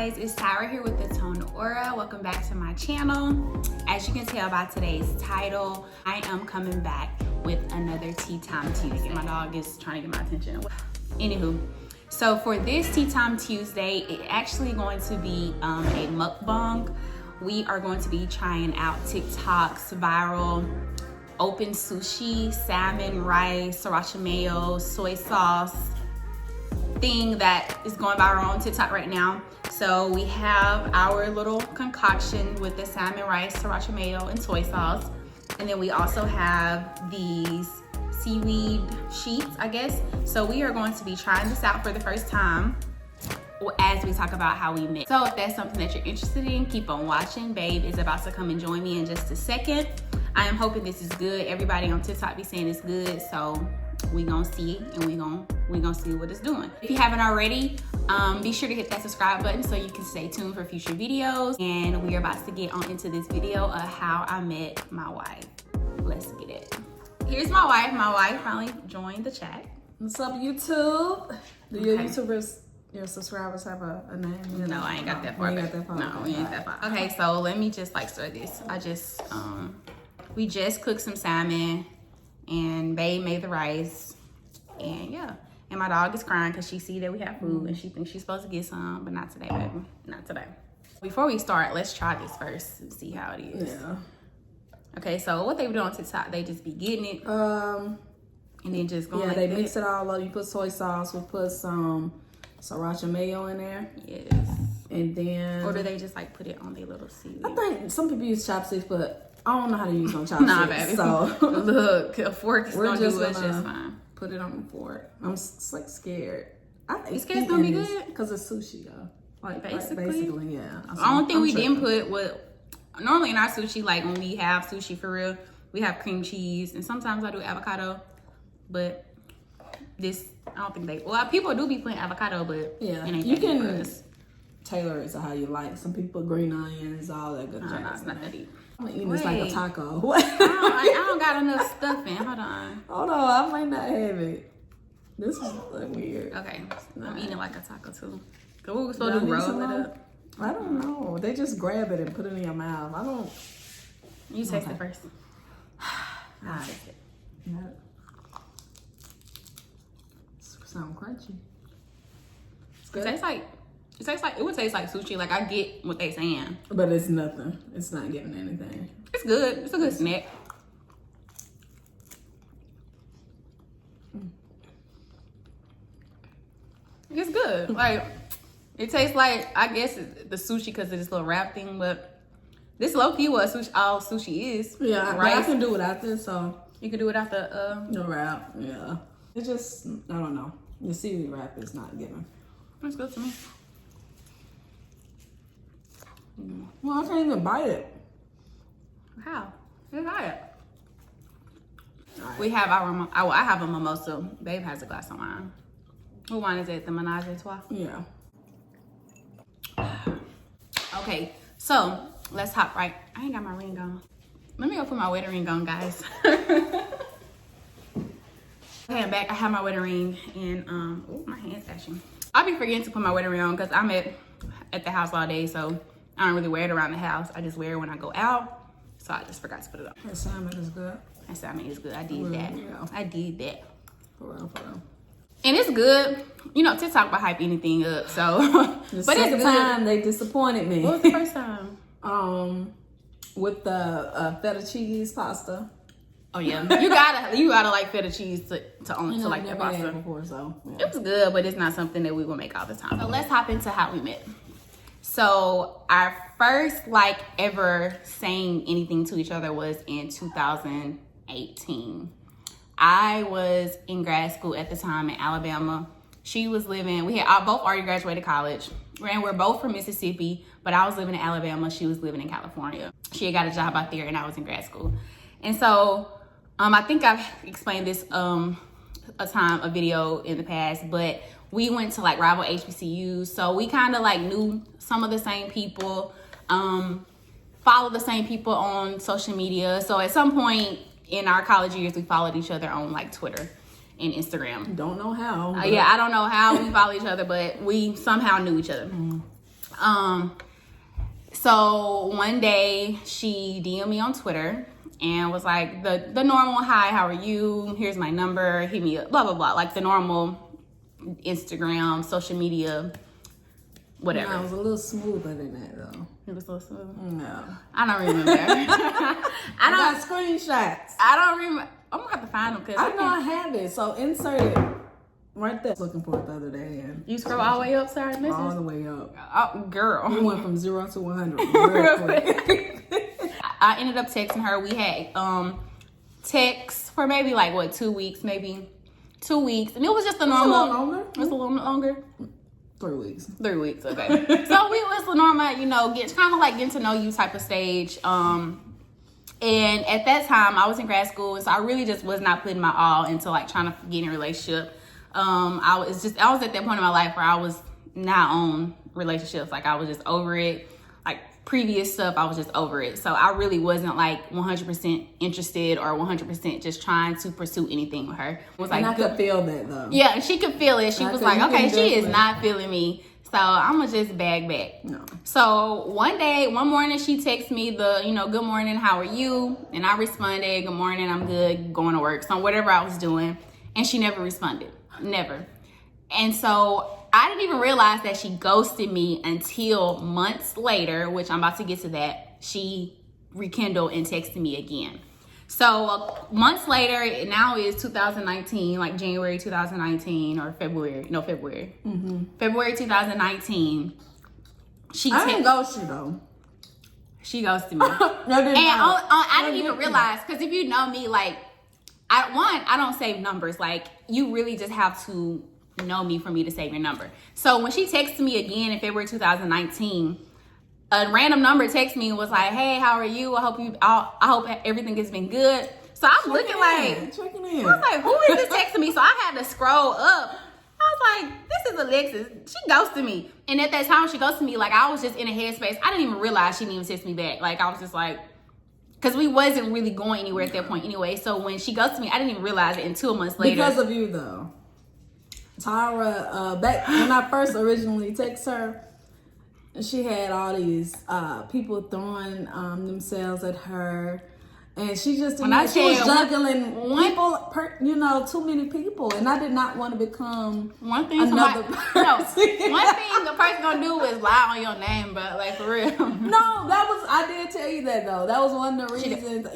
guys, it's Tyra here with the Tone Aura. Welcome back to my channel. As you can tell by today's title, I am coming back with another Tea Time Tuesday. My dog is trying to get my attention. Anywho, so for this Tea Time Tuesday, it's actually going to be a mukbang. We are going to be trying out TikTok's viral open sushi, salmon, rice, sriracha mayo, soy sauce thing that is going viral on TikTok right now. So we have our little concoction with the salmon, rice, sriracha mayo, and soy sauce. And then we also have these seaweed sheets, I guess. So we are going to be trying this out for the first time as we talk about how we met. So if that's something that you're interested in, keep on watching. Babe is about to come and join me in just a second. I am hoping this is good. Everybody on TikTok be saying it's good, so we gonna see and we gonna see what it's doing. If you haven't already, be sure to hit that subscribe button so you can stay tuned for future videos. And we are about to get on into this video of how I met my wife. Let's get it. Here's my wife. My wife finally joined the chat. What's up, YouTube? Do your YouTubers, your subscribers have a name? You know? No, I ain't got that far. You ain't got that far. No, we ain't that far. Okay, so let me just start this. We just cooked some salmon and Babe made the rice, and yeah. And my dog is crying because she see that we have food and she thinks she's supposed to get some, but not today, baby, not today. Before we start, let's try this first and see how it is. Yeah. Okay, so what they do on TikTok, they just be getting it, and then just going. Yeah, like they that. mix it all up. You put soy sauce. We put some sriracha mayo in there. Yes. And then. Or do they just like put it on their little seaweed? I think some people use chopsticks, but I don't know how to use no chopsticks. Nah, baby. So look, a fork is gonna do it gonna just fine. put it on the fork. I'm like scared. I think You scared it's gonna be good? because it's sushi though. Like Basically? yeah. The only thing we didn't put was, normally in our sushi, like when we have sushi for real, we have cream cheese, and sometimes I do avocado, but this, I don't think well, people do be putting avocado, but yeah, it ain't you that good for can us. tailor it to how you like. Some people put green onions, all that good No, jazz. it's not that deep. I'm eating this like a taco. I don't got enough stuff in. Hold on. Hold on, I might not have it. This is weird. Okay, I'm eating it like a taco too. Cause we were supposed to roll it up. I don't know. They just grab it and put it in your mouth. I don't. You taste it first. I'll taste it. Yeah. Sound crunchy. It's good. It would taste like sushi. Like I get what they saying, But it's nothing. It's not giving anything. it's good. It's a good snack. It's good. Like it tastes like, I guess it's the sushi because of this little wrap thing, but this low key what sushi, all sushi is. Yeah, right. I can do without this, so You can do it after no wrap. Yeah, it just I don't know. The seaweed wrap is not giving. That's good to me. Well, I can't even bite it. How? It's hot. Right. We have our. I have a mimosa. Babe has a glass of wine. What wine is it? The Menage a Trois. Yeah. Okay, so let's hop right. I ain't got my ring on. Let me go put my wedding ring on, guys. Okay, I'm back. I have my wedding ring, and oh, my hand's itching. I'll be forgetting to put my wedding ring on because I'm at the house all day, so I don't really wear it around the house. I just wear it when I go out, so I just forgot to put it on. That salmon is good. That salmon is good. I did that. Yeah. I did that. For real, for real. And it's good. You know, TikTok will hype anything up, so. The but second it's good. time they disappointed me. What was the first time? With the feta cheese pasta. Oh yeah, you gotta like feta cheese to like that never pasta. had before, so yeah. It was good, but it's not something that we will make all the time. So let's hop into how we met. So our first like ever saying anything to each other was in 2018. I was in grad school at the time in Alabama. She was living, we had both already graduated college. And we're both from Mississippi, but I was living in Alabama. She was living in California. She had got a job out there and I was in grad school. And so I think I've explained this a video in the past, but we went to like rival HBCUs. So we kind of like knew some of the same people, followed the same people on social media. So at some point in our college years, we followed each other on like Twitter and Instagram. Don't know how. Yeah, I don't know how we follow each other, but we somehow knew each other. So one day she DM'd me on Twitter and was like the normal, hi, how are you? Here's my number, hit me up, blah, blah, blah. Like the normal Instagram, social media, whatever. No, it was a little smoother than that though. It was a little smooth? No. I don't remember. I got screenshots. I don't remember. I'm gonna have to find them because I know I have it. So insert it right there. I was looking for it the other day. And you scroll all the way up, sorry, missus? all the way up. Oh, girl. We went from 0 to 100 real quick. I ended up texting her. We had texts for maybe like what, 2 weeks, maybe 2 weeks, and it was just a normal. A little longer. It was a little longer. 3 weeks. 3 weeks, okay. So we was the normal, you know, kind of like getting to know you type of stage. And at that time, I was in grad school, and so I really just was not putting my all into like trying to get in a relationship. I was at that point in my life where I was not on relationships. Like I was just over it. Like previous stuff, I was just over it. So I really wasn't like 100% interested or 100% just trying to pursue anything with her. It was like, and I could feel that though. Yeah, and she could feel it. She was like, okay, she is not feeling me. So I'm gonna just bag back. No. So one morning, she texted me good morning, how are you? And I responded, good morning, I'm good, going to work. So whatever I was doing. And she never responded. Never. And so I didn't even realize that she ghosted me until months later, which I'm about to get to that. She rekindled and texted me again. So months later, now is 2019, like January 2019 or February. Mm-hmm. February 2019. I didn't ghost you though. She ghosted me. I didn't even realize, because if you know me, like, I don't save numbers. Like, you really just have to know me for me to save your number. So when she texted me again in February 2019, a random number texted me and was like, hey, how are you? I hope everything has been good. So I'm looking like, checking in. I was like, who is this texting me? So I had to scroll up. I was like, this is Alexis. She ghosted me. And at that time when she ghosted me, like, I was just in a headspace. I didn't even realize she didn't even text me back. Like, I was just like, because we wasn't really going anywhere at that point anyway. So when she ghosted me, I didn't even realize it until months later. Because of you though. Tara, back when I first originally texted her, she had all these people throwing themselves at her, and she just she was juggling people, too many people, and I did not want to become another person. One thing the person gonna do is lie on your name, but like for real. No, I did tell you that though. That was one of the reasons.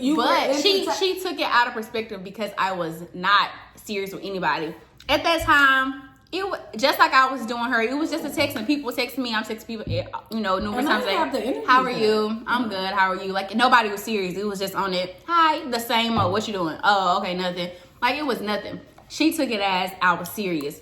She took it out of perspective because I was not serious with anybody at that time. It was just like I was doing her. It was just a text, and people text me. I'm texting people, numerous times. Like, how are you? I'm good. How are you? Like, nobody was serious. It was just on it. Hi, the same. Oh, what you doing? Oh, okay, nothing. Like, it was nothing. She took it as I was serious.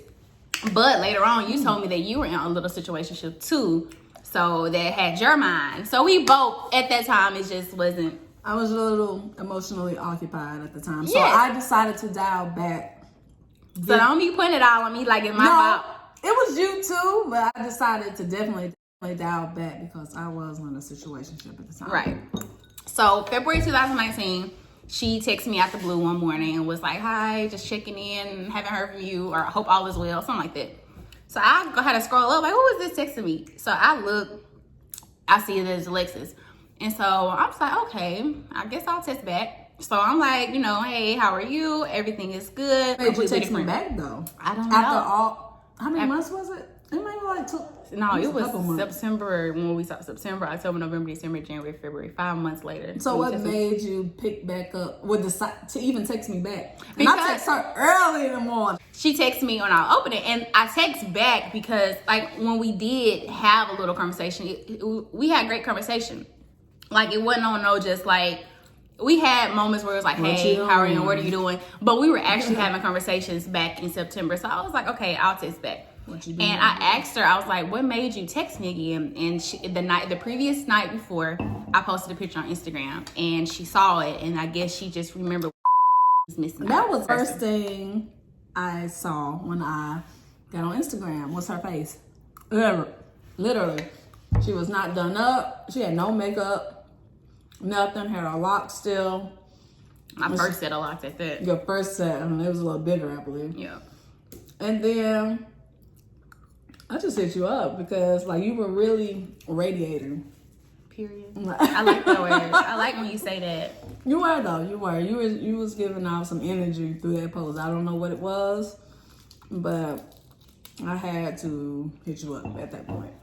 But later on, you told me that you were in a little situationship too, so that had your mind. So we both at that time, it just wasn't. I was a little emotionally occupied at the time, so I decided to dial back. So don't be putting it all on me like it's my fault. It was you too, but I decided to definitely dial back because I was in a situationship at the time. Right. So February 2019, she texted me out the blue one morning and was like, hi, just checking in, haven't heard from you, or I hope all is well, something like that. So I go ahead and scroll up, like, who is this texting me? So I look, I see it as Alexis. And so I was like, okay, I guess I'll text back. So I'm like, hey, how are you? Everything is good. Did you text me back though? I don't know. How many months was it? It maybe like two. No, it was September when we stopped. September, October, November, December, January, February. 5 months later. So what made you pick back up? To even text me back? And I text her early in the morning. She texted me when I opened it, and I text back because, like, when we did have a little conversation, we had great conversation. Like, it wasn't on no just like. We had moments where it was like, hey, how are you? What are you doing? But we were actually having conversations back in September. So I was like, okay, I'll text back. And I asked her, I was like, what made you text me again? And the previous night before, I posted a picture on Instagram, and she saw it, and I guess she just remembered was missing. That was the first thing I saw when I got on Instagram was her face. Literally. She was not done up. She had no makeup. Nothing, had her locks still. My first set of locks at that. Your first set, it was a little bigger, I believe. Yeah. And then I just hit you up because like you were really radiating. Period. I like that word. I like when you say that. You were though. You was giving off some energy through that post. I don't know what it was, but I had to hit you up at that point.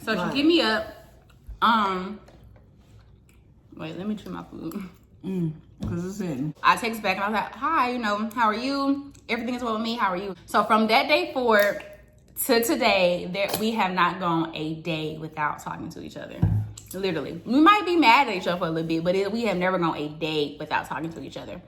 So she hit me up. Wait, let me chew my food. Cause it's in. I text back and I was like, hi, how are you? Everything is well with me. How are you? So from that day forward to today, we have not gone a day without talking to each other. Literally. We might be mad at each other for a little bit, but we have never gone a day without talking to each other.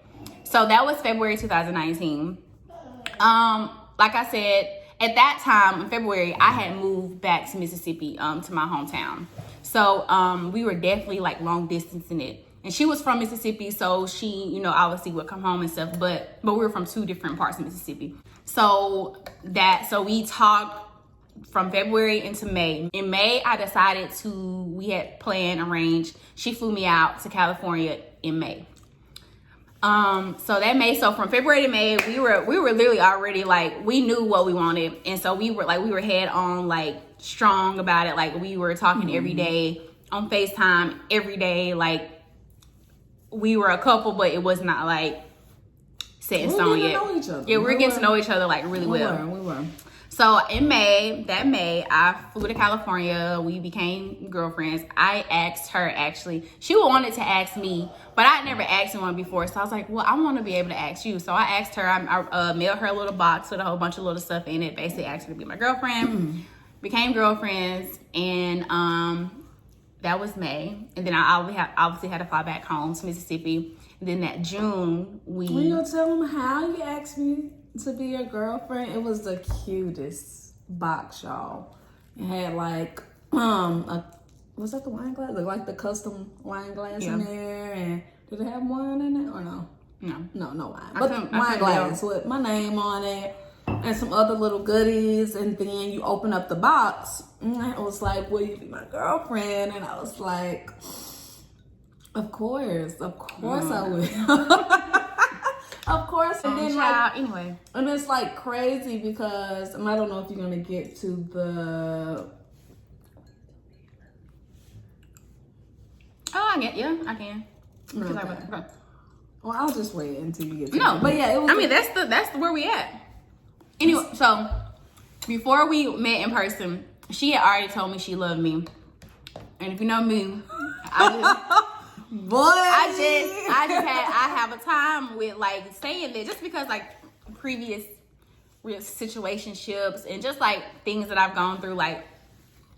So that was February 2019. Like I said, at that time in February, I had moved back to Mississippi, to my hometown. So we were definitely like long distance in it. And she was from Mississippi, so she, obviously would come home and stuff, but we were from two different parts of Mississippi. So we talked from February into May. In May, I decided we had arranged. She flew me out to California in May. So from February to May, we were literally already like, we knew what we wanted. And so we were head on, like strong about it. Like we were talking every day on FaceTime every day. Like we were a couple, but it was not like set in stone yet. Yeah, we were getting to know each other like really well. We were. So in May, I flew to California. We became girlfriends. I asked her, actually, she wanted to ask me, but I never asked anyone before. So I was like, well, I want to be able to ask you. So I asked her, I mailed her a little box with a whole bunch of little stuff in it. Basically asked her to be my girlfriend. Became girlfriends. And that was May. And then I obviously had to fly back home to Mississippi. And then that June, When you gonna tell them how you asked me to be your girlfriend? It was the cutest box, y'all. It had like was that the wine glass? Like the custom wine glass in there, and did it have wine in it or no? No wine. But wine glass with my name on it and some other little goodies. And then you open up the box, and it was like, "Will you be my girlfriend?" And I was like, "Of course I will." Of course. And then anyway. And it's like crazy because I don't know if you're gonna get to the I can. Okay. Well, I'll just wait until you get to it. But yeah, it was that's where we at. Anyway, so before we met in person, she had already told me she loved me. And if you know me, I have a time with like saying that just because like previous situationships and just like things that I've gone through, like,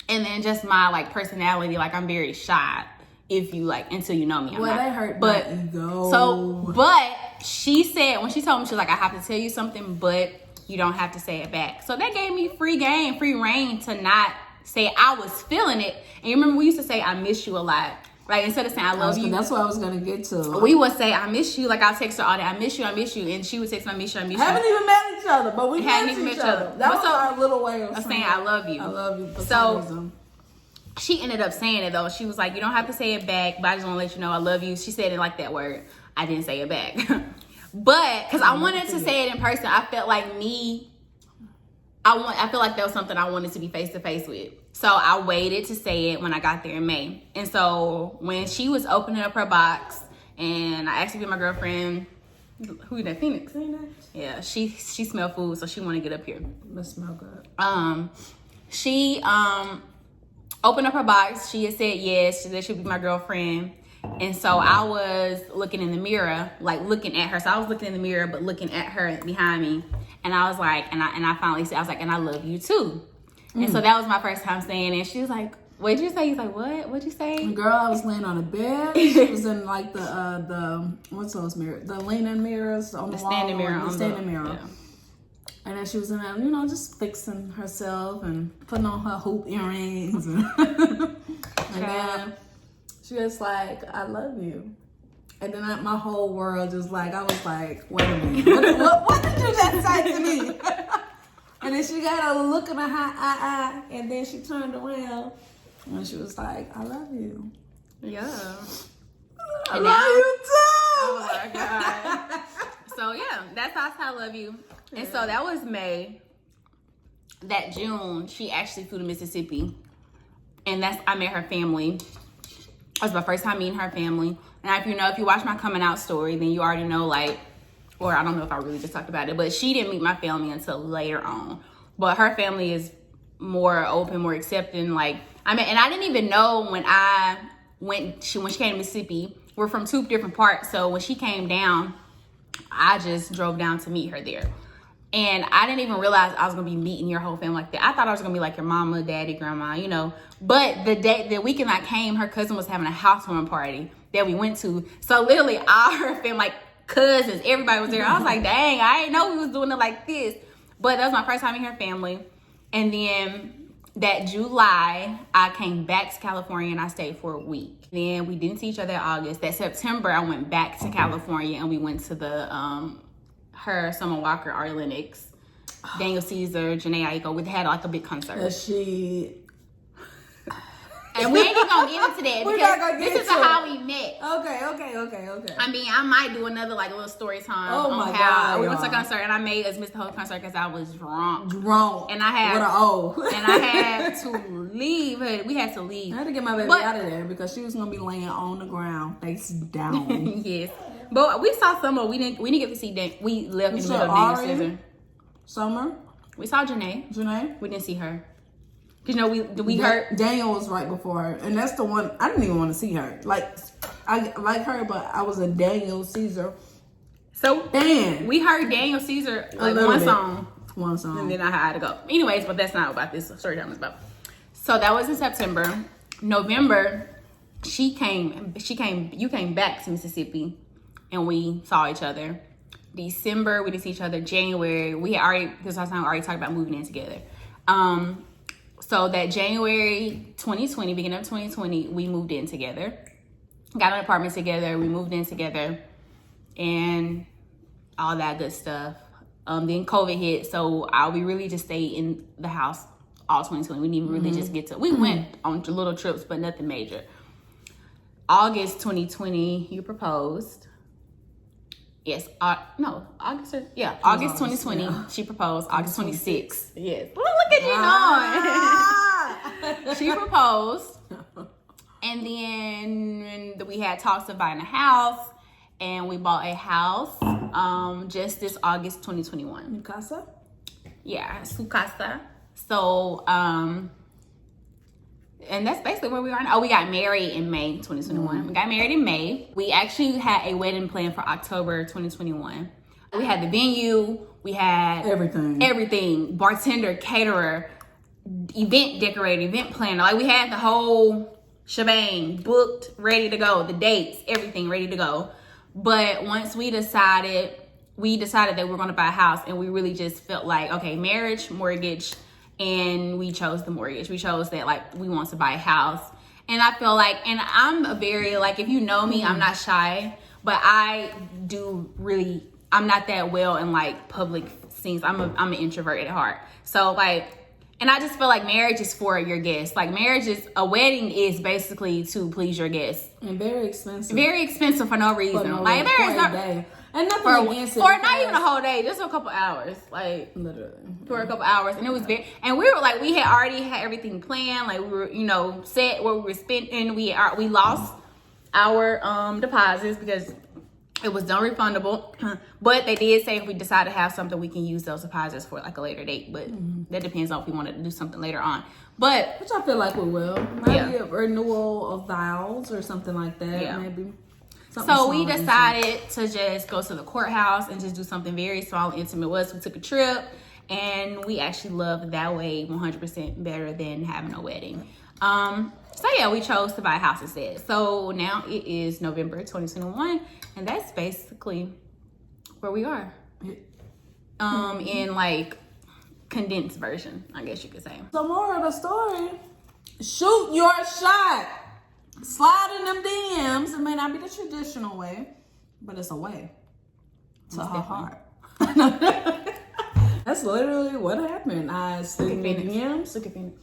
and then just my like personality, like I'm very shy if you like until you know me. That hurt my ego. But she said when she told me, she was like, I have to tell you something, but you don't have to say it back. So that gave me free reign to not say I was feeling it. And you remember we used to say I miss you a lot. Like instead of saying I love you, that's what I was gonna get to. We would say I miss you. Like I'll text her all day, I miss you, and she would text me, I miss you, I miss you. Haven't even met each other, but we hadn't even met each other. That was our little way of saying I love you. I love you. So she ended up saying it though. She was like, you don't have to say it back, but I just want to let you know I love you. She said it like that word. I didn't say it back, but because I wanted to say it in person, I felt like I feel like that was something I wanted to be face to face with. So I waited to say it when I got there in May. And so when she was opening up her box and I asked her to be my girlfriend, who is that, Phoenix? Yeah, she smelled food, so she wanted to get up here. Must smell good. She opened up her box. She had said yes. She said she'd be my girlfriend. And so I was looking in the mirror, like looking at her. So I was looking in the mirror, but looking at her behind me. And I was like, and I finally said, I was like, and I love you too. And so that was my first time saying it. She was like, what'd you say? He's like, what? What'd you say? Girl, I was laying on a bed. She was in like the what's those mirrors? The leaning mirrors on the wall. Standing mirror. The standing mirror. Yeah. And then she was in there, just fixing herself and putting on her hoop earrings. And then she was like, I love you. And then my whole world just like, I was like, wait a minute. What did you just say to me? And then she got a look in her eye, and then she turned around and she was like, I love you. Yeah. I love you too. Oh my God. So yeah, that's how I love you. Yeah. And so that was May. that June, she actually flew to Mississippi. And I met her family. It was my first time meeting her family. And if you watch my coming out story, then you already know, like, or I don't know if I really just talked about it, but she didn't meet my family until later on. But her family is more open, more accepting. Like, and I didn't even know when she came to Mississippi. We're from 2 different parts. So when she came down, I just drove down to meet her there. And I didn't even realize I was going to be meeting your whole family like that. I thought I was going to be like your mama, daddy, grandma, you know. But the weekend I came, her cousin was having a housewarming party that we went to. So literally all her family, like cousins, everybody was there. I was like, dang, I didn't know we was doing it like this. But that was my first time meeting her family. And then that July, I came back to California and I stayed for a week. Then we didn't see each other in August. That September, I went back to California and we went to the her, Summer Walker, Ari Lennox, Daniel Caesar, Janae Aiko. We had like a big concert. And we ain't even gonna get into that because this is how we met. Okay. I mean, I might do another like little story time on how we went to a concert and I made us miss the whole concert because I was drunk. And I had to leave. We had to leave. I had to get my baby out of there because she was gonna be laying on the ground face down. Yes. But we saw Summer. We didn't get to see Dan. We left in the middle of Daniel Caesar. Summer. We saw Janae. We didn't see her. Cause we heard Daniel was right before her, and that's the one I didn't even want to see her. Like I like her, but I was a Daniel Caesar. So Dan, we heard Daniel Caesar like one song, and then I had to go. Anyways, but that's not what this story time is about. So that was in September. November, you came back to Mississippi. And we saw each other. December, we didn't see each other. January, this time we already talked about moving in together. So that January 2020, beginning of 2020, we moved in together. Got an apartment together. We moved in together. And all that good stuff. Then COVID hit. So we really just stayed in the house all 2020. We didn't even really just get to, we went on little trips, but nothing major. August 2020, you proposed. Yes, August 2020, yeah. She proposed, August 26th. Yes. Look at you knowing. She proposed. And then we had talks of buying a house. And we bought a house just this August 2021. Mi casa? Yeah, su casa. So, and that's basically where we are now. Oh, we got married in May 2021. We got married in May. We actually had a wedding planned for October 2021. We had the venue. We had everything. Bartender, caterer, event decorator, event planner. Like we had the whole shebang booked, ready to go. The dates, everything ready to go. But once we decided that we were going to buy a house, and we really just felt like, okay, marriage, mortgage. And we chose the mortgage. We chose that, like, we want to buy a house. And I feel like, and I'm a very, like, if you know me, I'm not shy. But I'm not that well in, like, public scenes. I'm an introvert at heart. So, like, and I just feel like marriage is for your guests. Like, a wedding is basically to please your guests. And very expensive. Very expensive for no reason. Like, there is no... And nothing against it. Or not even a whole day, just a couple hours. Like, literally. For a couple hours. And it was and we were like, we had already had everything planned. Like, we were, set where we were spending. We lost our deposits because it was non-refundable. But they did say if we decide to have something, we can use those deposits for like a later date. But that depends on if we wanted to do something later on. But which I feel like we will. Maybe a renewal of vows or something like that. Yeah. Maybe. So we decided to just go to the courthouse and just do something very small and intimate. We took a trip, and we actually loved that way 100% better than having a wedding. So yeah, we chose to buy a house instead. So now it is November 2021, and that's basically where we are. In like condensed version, I guess you could say. So more of the story. Shoot your shot. Slide in them DMs. It may not be the traditional way, but it's a way to her heart. That's literally what happened. I slid in the DMs. Look at Phoenix.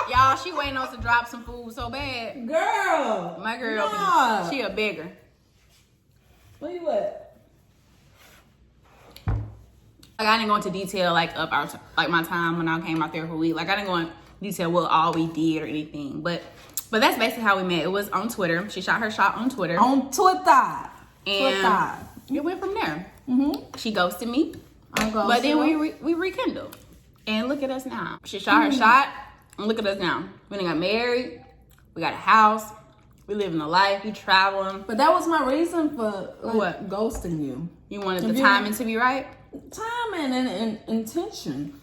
Y'all, she waiting on us to drop some food so bad. Girl. My girl, she a bigger. Where you at? Like I didn't go into detail like my time when I came out there for a week. Like I didn't go into detail what all we did or anything. But that's basically how we met. It was on Twitter. She shot her shot on Twitter. On Twitter. And it went from there. She ghosted me. But then we rekindled. And look at us now. She shot her shot. And look at us now. We done got married. We got a house. We living a life. We traveling. But that was my reason for what? Ghosting you. You wanted the timing to be right? Timing and intention.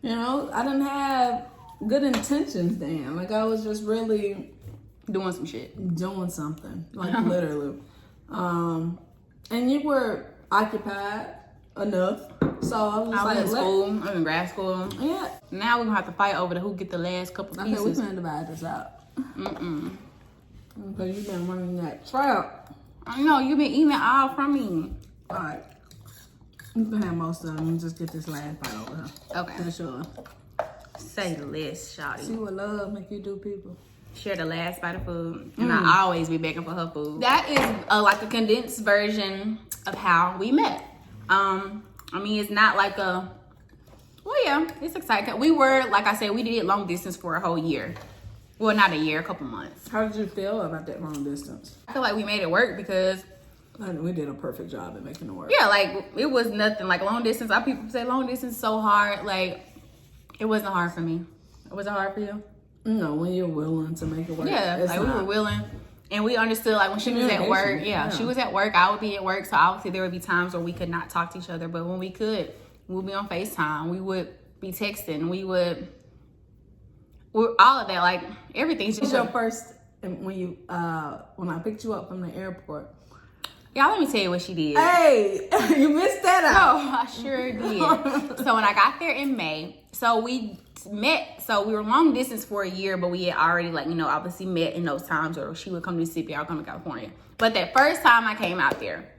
You know, I didn't have good intentions then. Like I was just really doing some shit. Doing something. Like literally. And you were occupied enough. So I was I was in school. I was in grad school. Yeah. Now we're gonna have to fight over who get the last couple pieces. Okay, we can divide this out. Because you've been running that trap. I know, you've been eating it all from me. Alright. You can have most of them and just get this last bite over here. Okay. For sure. Say the list, shawty. See what love make you do, people. Share the last bite of food. And I always be begging for her food. That is like a condensed version of how we met. I mean, it's not like well, yeah, it's exciting. We were, like I said, we did long distance for a whole year. Well, not a year, a couple months. How did you feel about that long distance? I feel like we made it work because we did a perfect job at making it work. Yeah, like it was nothing. Like long distance, people say long distance is so hard. Like it wasn't hard for me. Was it hard for you? No, when you're willing to make it work. Yeah, like we were willing. And we understood, like, when she was at work, she was at work, I would be at work. So obviously there would be times where we could not talk to each other. But when we could, we would be on FaceTime. We would be texting. All of that, like, everything's just... your first, when I picked you up from the airport. Yeah, let me tell you what she did. Hey, you missed that out. No, I sure did. So when I got there in May, so we met, so we were long distance for a year, but we had already, like, you know, obviously met in those times, or she would come to Mississippi, I would come to California. But that first time I came out there,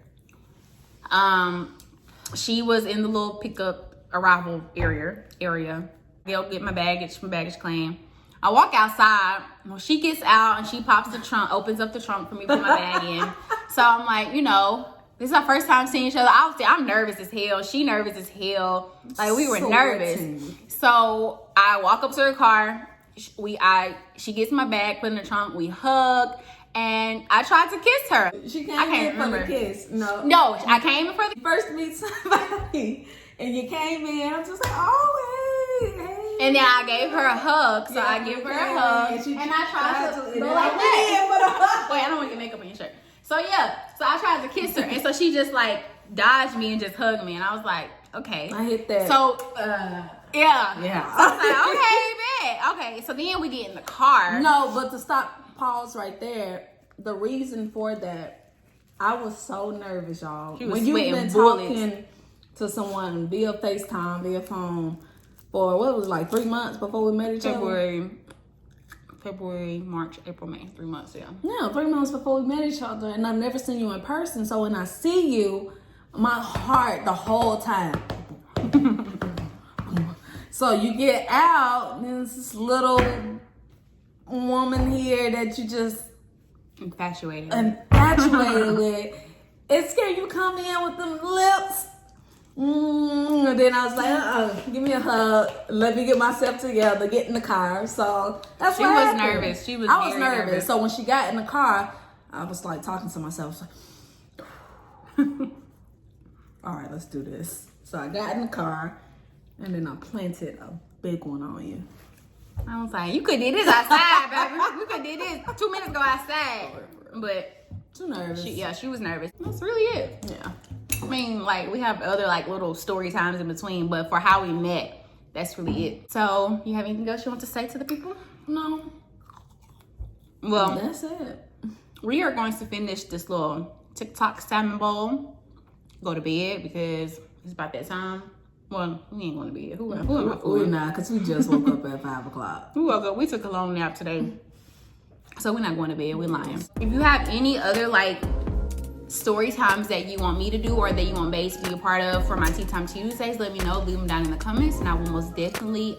she was in the little pickup arrival area. Go get my baggage claim. I walk outside. Well, she gets out and she pops the trunk, opens up the trunk for me to put my bag in. So I'm like, you know, this is our first time seeing each other. Obviously, I'm nervous as hell. She nervous as hell. Like, we were nervous. So I walk up to her car. She gets my bag, put in the trunk. We hug. And I tried to kiss her. She came in for the kiss. No, I came in for the first meet somebody. And you came in. I'm just like, oh, hey. And then I gave her a hug. So I give her a hug. And I tried to go like that. Wait, I don't want to get makeup on your shirt. So yeah, so I tried to kiss her. And so she just like dodged me and just hugged me. And I was like, okay. I hit that. So, yeah. So I was like, okay, bet. Okay, so then we get in the car. No, but to pause right there, the reason for that, I was so nervous, y'all. When you've been talking to someone via FaceTime, via phone, for what was it, like 3 months before we met each other? February, March, April, May. 3 months, yeah. Yeah, 3 months before we met each other, and I've never seen you in person. So when I see you, my heart the whole time. So you get out, and there's this little woman here that you just infatuated with. It's scary. You come in with them lips. And then I was like, give me a hug. Let me get myself together. Get in the car. So that's what happened. She was nervous. I was nervous. So when she got in the car, I was like talking to myself. Like, all right, let's do this. So I got in the car, and then I planted a big one on you. I was like, you could do this outside, baby. You could do this 2 minutes ago outside. But too nervous. She was nervous. That's really it. Yeah. I mean, like, we have other, like, little story times in between, but for how we met, that's really it. So, you have anything else you want to say to the people? No. Well, that's it. We are going to finish this little TikTok salmon bowl. Go to bed because it's about that time. Well, we ain't going to bed. Who am I fooling? We're not, because we just woke up at 5 o'clock. We woke up. We took a long nap today. So, we're not going to bed. We're lying. If you have any other, like, story times that you want me to do or that you want Bae to be a part of for my Tea Time Tuesdays, let me know. Leave them down in the comments, and I will most definitely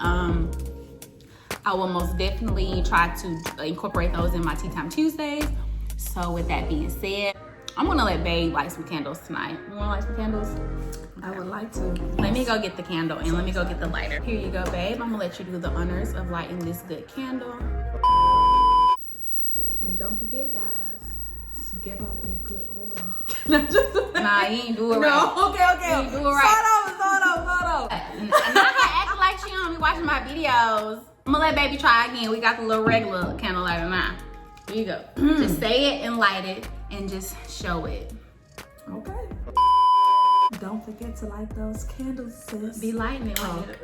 try to incorporate those in my Tea Time Tuesdays. So with that being said, I'm gonna let Bae light some candles tonight. You wanna light some candles? I would like to. Let me go get the candle and let me go get the lighter. Here you go, babe. I'm gonna let you do the honors of lighting this good candle. And don't forget, guys, to give out that good aura. Nah, you ain't do it right. No, okay. You ain't do it right. Start over. Not her acting like she don't be watching my videos. I'm gonna let baby try again. We got the little regular candle lighter now. Here you go. Just say it and light it and just show it. Okay. Don't forget to light those candles, sis. Be lighting it.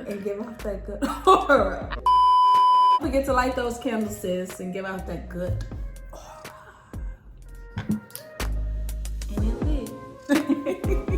And give out that good aura. Don't forget to light those candles, sis, and give out that good aura. And it lit.